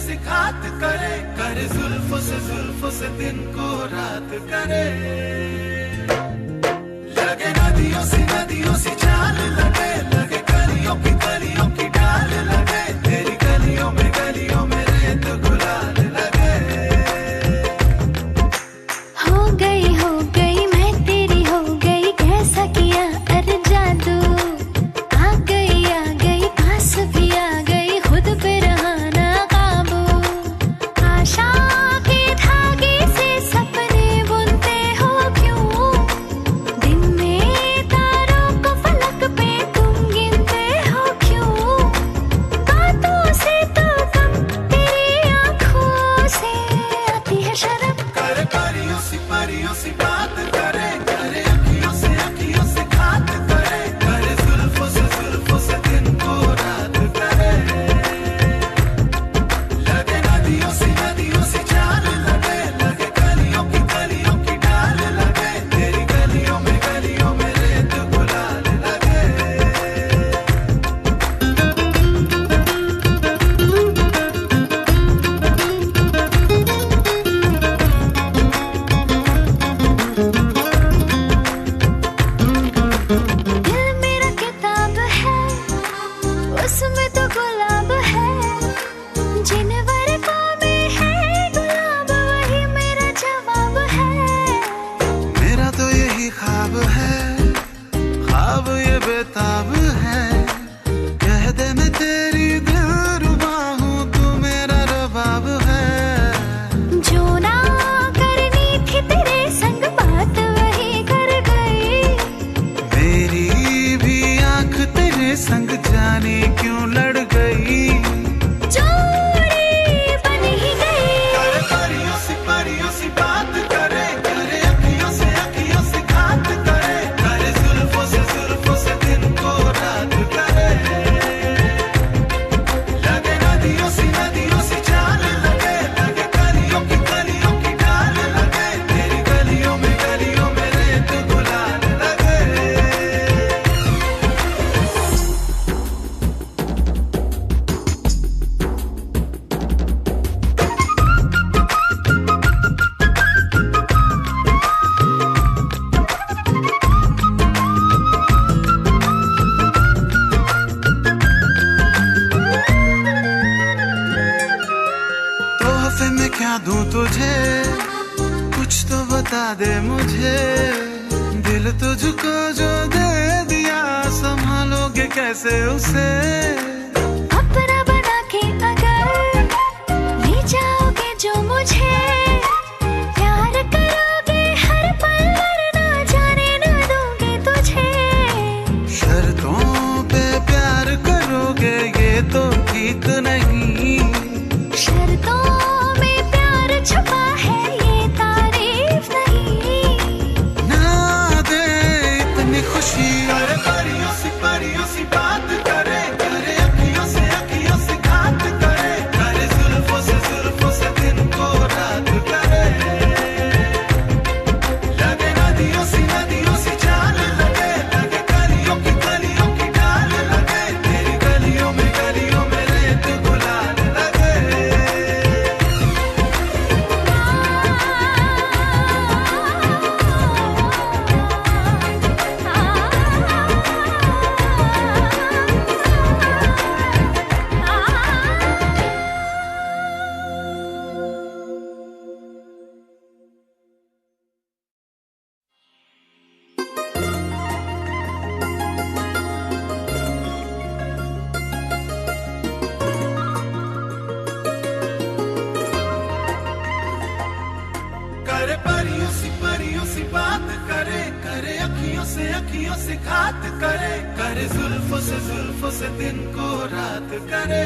सिखात करे, करे जुल्फों से दिन को रात करे। लगे नदियों सी चाल लगे, लगे कलियों की डाल लगे, तेरी गलियों में रेत गुलाल लगे। हो गई मैं तेरी हो गई, कैसा किया अरे जादू। आ गई पास भी आ गई, खुद पे रहा ना काबू। आशा के धागे से सपने बुनते हो क्यों, दिन में तारों को फलक पे तुम गिनते हो क्यों। बातों से तो कम तेरी आंखों से आती है शर्म। करे परियों सी बात करे, करे अखियों से खात करे, करे जुल्फों से दिन को रात करे। लगे नदियों सी चाल लगे, लगे कलियों की डाल लगे, तेरी गलियों में रेत गुलाल लगे। दिल मेरा किताब है, उसमें तो गुलाब है। जिन वर्कों में है गुलाब, वही मेरा जवाब है। मेरा तो यही ख्वाब है, ख्वाब ये बेताब है। कह दे मैं तेरी दिलरुबा हूँ, तू मेरा रबाब है। जो ना करनी थी तेरे संग बात, वही कर गई। मेरी भी आंख तेरे संग जाने क्यों लड़ गई। जोड़ी बन ही गई। करे परियों सी बात करे, करे अखियों से खात करे, करे जुल्फों से दिन को रात करे। लगे नदियों सी चाल लगे, लगे कलियों की डाल लगे, तेरी गलियों में रेत गुलाल लगे। तोहफे में क्या दूं तुझे, कुछ तो बता दे मुझे। दिल तुझको जो दे दिया, संभालोगे कैसे उसे। अपना बना के अगर ले जाओगे जो मुझे, प्यार करोगे हर पल, वरना जाने न दूंगी तुझे। शर्तों पे प्यार करोगे ये तो ठीक नहीं। शर्तों में प्यार छुपा है, ये तारीफ नहीं। ना दे इतनी खुशी। करे परियों सी बात करे, करे अखियों से खात करे, करे जुल्फों से दिन को रात करे। लगे नदियों सी चाल लगे, लगे कलियों की डाल लगे, तेरी गलियों में रेत गुलाल लगे। करे परियों सी बात करे, करे अखियों से खात करे, करे जुल्फों से दिन को रात करे।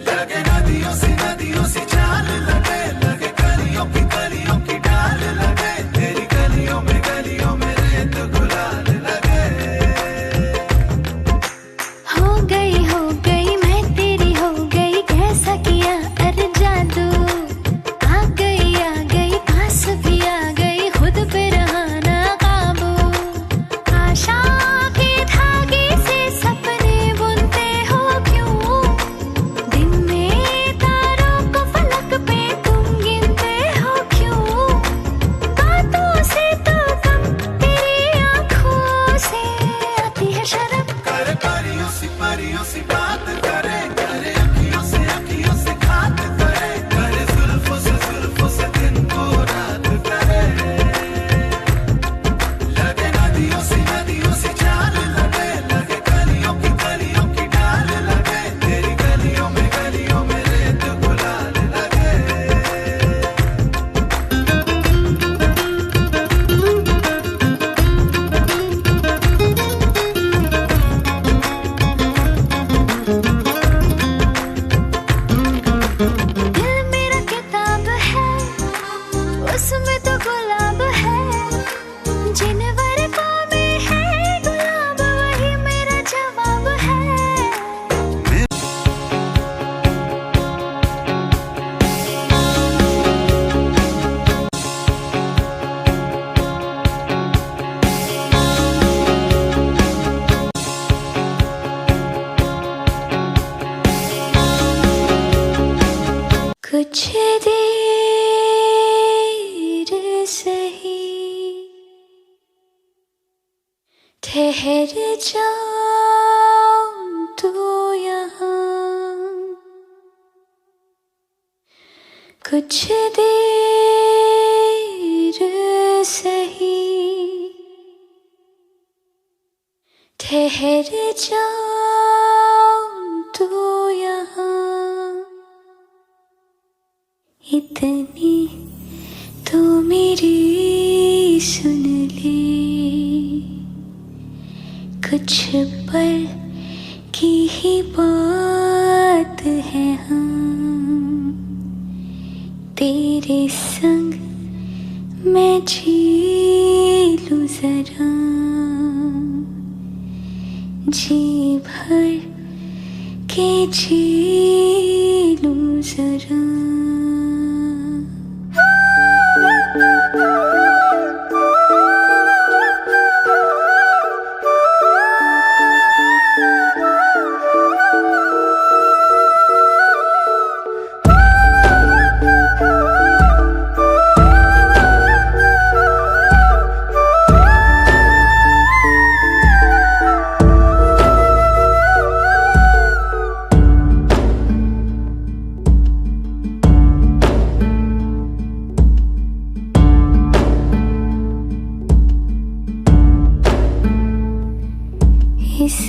लगे नदियों सी चाल लगे, लगे कलियों की डाल लगे, तेरी गलियों में रेत गुलाल लगे। हो गई मैं तेरी हो गई, कैसा किया अरे जादू। आ गई पास भी आ गई, खुद पे रहा ना काबू। आशा के धागे से सपने बुनते हो क्यों, दिन में कुछ देर सही ठहर जाऊं तू यहाँ, कुछ देर सही ठहर जाऊं तू यहाँ। इतनी तो मेरी सुन ले, कुछ पल की ही बात है हम, तेरे संग मैं जी लूं जरा, जी भर के जी लूं जरा। इस